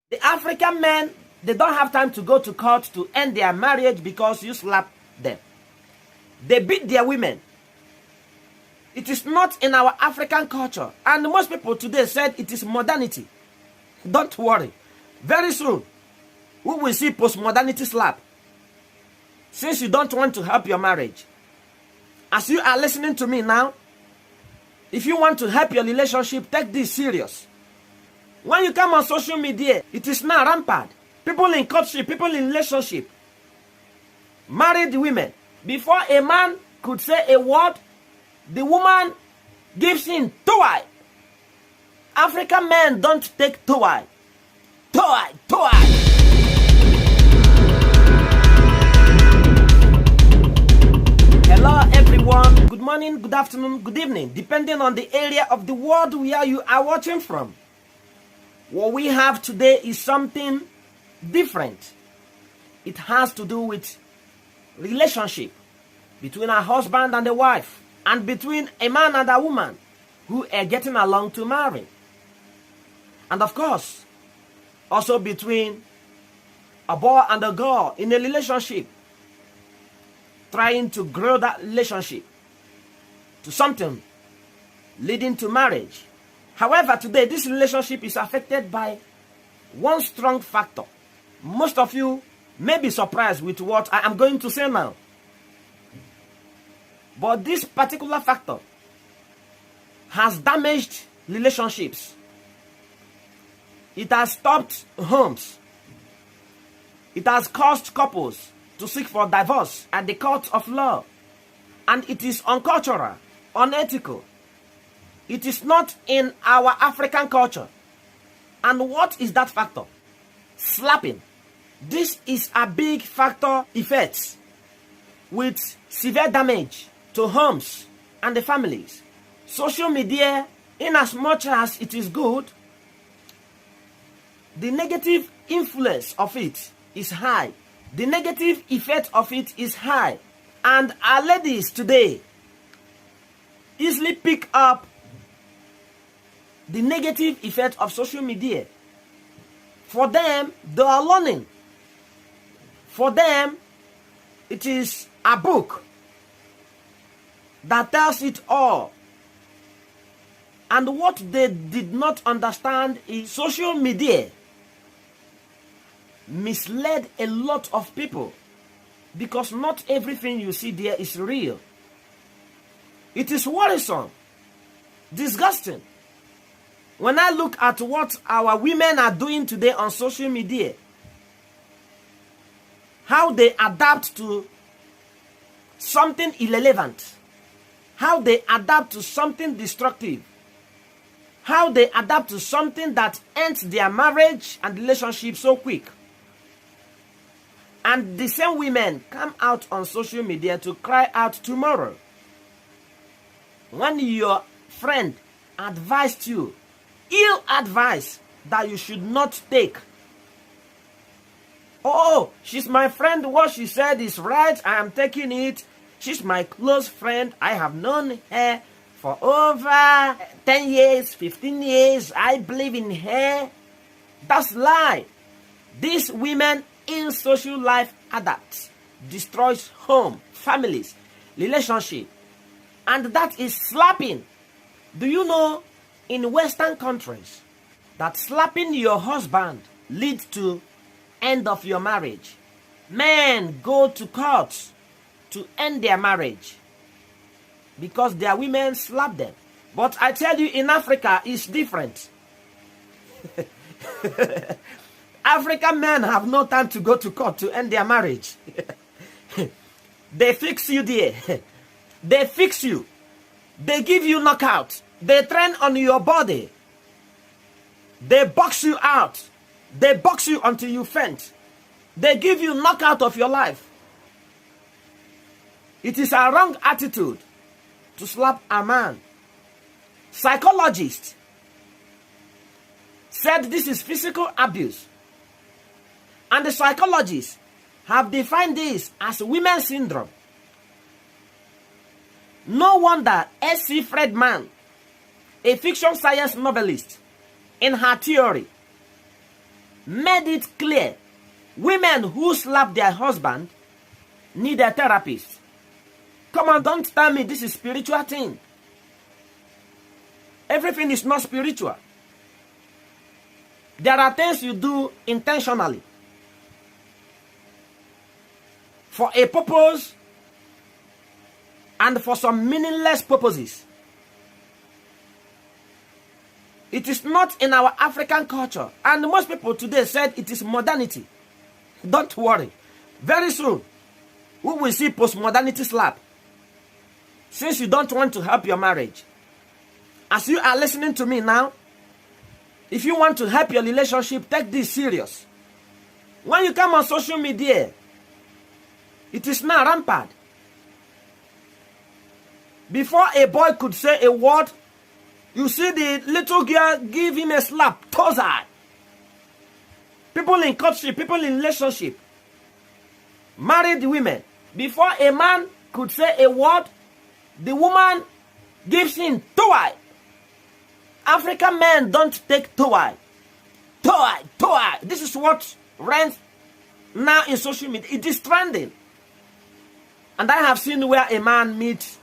The African men, they don't have time to go to court to end their marriage because you slap them. They beat their women. It is not in our African culture. And most people today said it is modernity. Don't worry. Very soon, we will see post-modernity slap. Since you don't want to help your marriage. As you are listening to me now, if you want to help your relationship, take this serious. When you come on social media, it is now rampant. People in courtship, people in relationship, married women. Before a man could say a word, the woman gives in toy. African men don't take toy. Toy. Hello everyone. Good morning, good afternoon, good evening, depending on the area of the world where you are watching from. What we have today is something different. It has to do with relationship between a husband and a wife, and between a man and a woman who are getting along to marry. And of course, also between a boy and a girl in a relationship, trying to grow that relationship to something leading to marriage. However, today this relationship is affected by one strong factor. Most of you may be surprised with what I am going to say now. But this particular factor has damaged relationships. It has stopped homes. It has caused couples to seek for divorce at the court of law. And it is uncultural, unethical. It is not in our African culture. And what is that factor? Slapping. This is a big factor effect with severe damage to homes and the families. Social media, in as much as it is good, the negative influence of it is high. The negative effect of it is high. And our ladies today easily pick up the negative effect of social media. For them, they are learning. For them, it is a book that tells it all. And what they did not understand is social media misled a lot of people, because not everything you see there is real. It is worrisome, disgusting. When I look at what our women are doing today on social media, how they adapt to something irrelevant, how they adapt to something destructive, how they adapt to something that ends their marriage and relationship so quick. And the same women come out on social media to cry out tomorrow. When your friend advised you, ill advice that you should not take. Oh, she's my friend. What she said is right. I am taking it. She's my close friend. I have known her for over 10 years, 15 years. I believe in her. That's lie. These women in social life adapts, destroys home, families, relationship. And that is slapping. Do you know in Western countries that slapping your husband leads to end of your marriage? Men go to court to end their marriage because their women slap them. But I tell you, in Africa, it's different. African men have no time to go to court to end their marriage. They fix you there. They fix you. They give you knockout. They train on your body. They box you out. They box you until you faint. They give you knockout of your life. It is a wrong attitude to slap a man. Psychologists said this is physical abuse. And the psychologists have defined this as women's syndrome. No wonder S.C. Fredman, a fiction science novelist, in her theory, made it clear women who slap their husband need a therapist. Come on, don't tell me this is spiritual thing. Everything is not spiritual. There are things you do intentionally for a purpose and for some meaningless purposes. It is not in our African culture. And most people today said it is modernity. Don't worry. Very soon, we will see postmodernity slap. Since you don't want to help your marriage. As you are listening to me now, if you want to help your relationship, take this serious. When you come on social media, it is now rampant. Before a boy could say a word, you see the little girl give him a slap, toes eye. People in courtship, people in relationship, married women. Before a man could say a word, the woman gives him toe eye. African men don't take toe eye. Toe eye, toe eye. This is what runs now in social media. It is trending. And I have seen where a man meets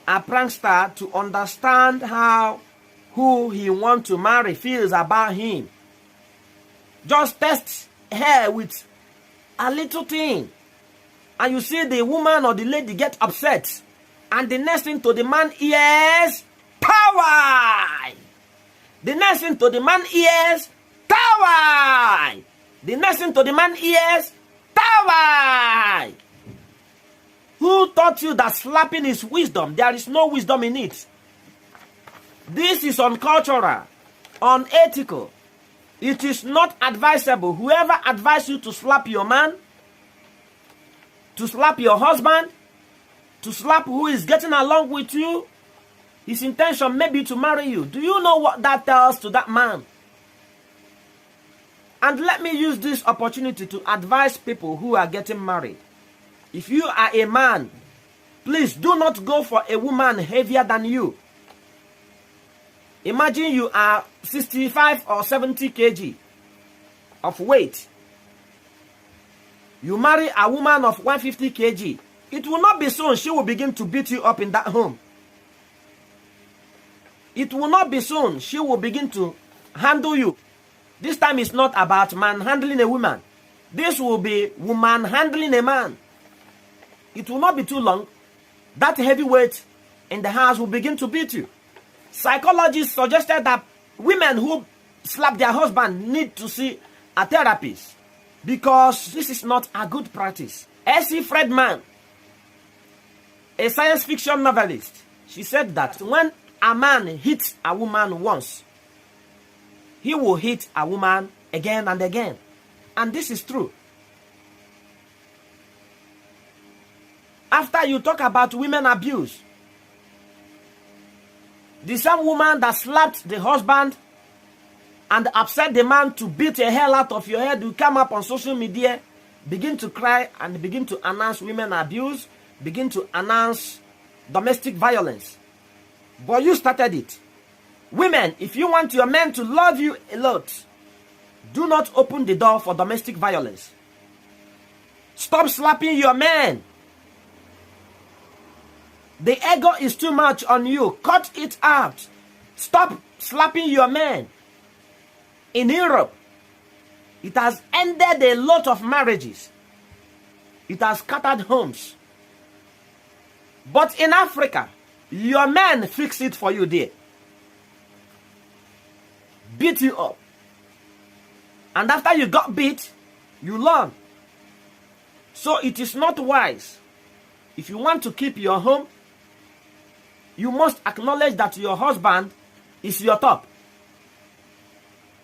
a prankster to understand how who he wants to marry feels about him. Just test her with a little thing. And you see the woman or the lady get upset. And the next thing to the man ears, power. The next thing to the man ears, power. The next thing to the man ears, power. Who taught you that slapping is wisdom? There is no wisdom in it. This is uncultural, unethical. It is not advisable. Whoever advised you to slap your man, to slap your husband, to slap who is getting along with you, his intention may be to marry you. Do you know what that tells to that man? And let me use this opportunity to advise people who are getting married. If you are a man, please do not go for a woman heavier than you. Imagine you are 65 or 70 kg of weight. You marry a woman of 150 kg. It will not be soon she will begin to beat you up in that home. It will not be soon she will begin to handle you. This time it's not about man handling a woman. This will be woman handling a man. It will not be too long. That heavyweight in the house will begin to beat you. Psychologists suggested that women who slap their husband need to see a therapist because this is not a good practice. Essie Fredman, a science fiction novelist, she said that when a man hits a woman once, he will hit a woman again and again. And this is true. After you talk about women abuse, the same woman that slapped the husband and upset the man to beat the hell out of your head will come up on social media, begin to cry and begin to announce women abuse, begin to announce domestic violence. But you started it. Women, if you want your men to love you a lot, do not open the door for domestic violence. Stop slapping your men. The ego is too much on you. Cut it out. Stop slapping your men. In Europe, it has ended a lot of marriages. It has scattered homes. But in Africa, your men fix it for you there. Beat you up. And after you got beat, you learn. So it is not wise. If you want to keep your home, you must acknowledge that your husband is your top.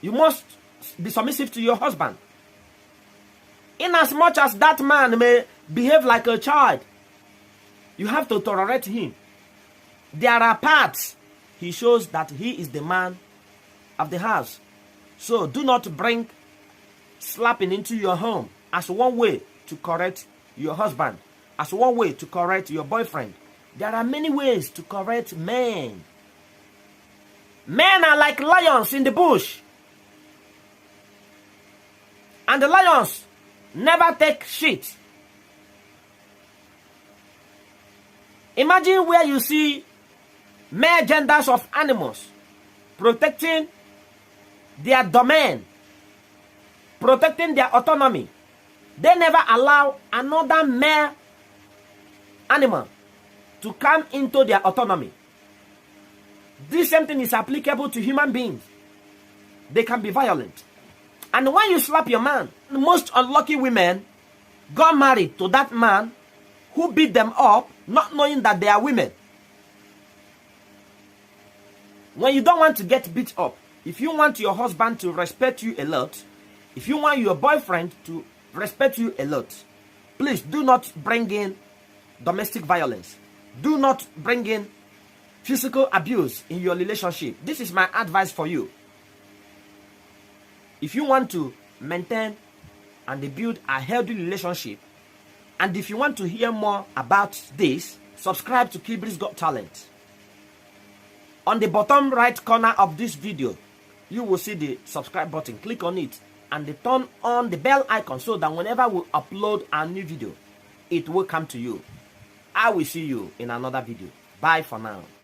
You must be submissive to your husband. Inasmuch as that man may behave like a child, you have to tolerate him. There are parts he shows that he is the man of the house. So do not bring slapping into your home as one way to correct your husband, as one way to correct your boyfriend. There are many ways to correct men. Men are like lions in the bush. And the lions never take shit. Imagine where you see male genders of animals protecting their domain, protecting their autonomy. They never allow another male animal to come into their autonomy. This same thing is applicable to human beings. They can be violent. And when you slap your man, the most unlucky women got married to that man who beat them up, not knowing that they are women. When you don't want to get beat up, if you want your husband to respect you a lot, if you want your boyfriend to respect you a lot, please do not bring in domestic violence. Do not bring in physical abuse in your relationship. This is my advice for you. If you want to maintain and build a healthy relationship, and if you want to hear more about this, subscribe to Kibris Got Talent. On the bottom right corner of this video, you will see the subscribe button. Click on it and turn on the bell icon so that whenever we upload a new video, it will come to you. I will see you in another video. Bye for now.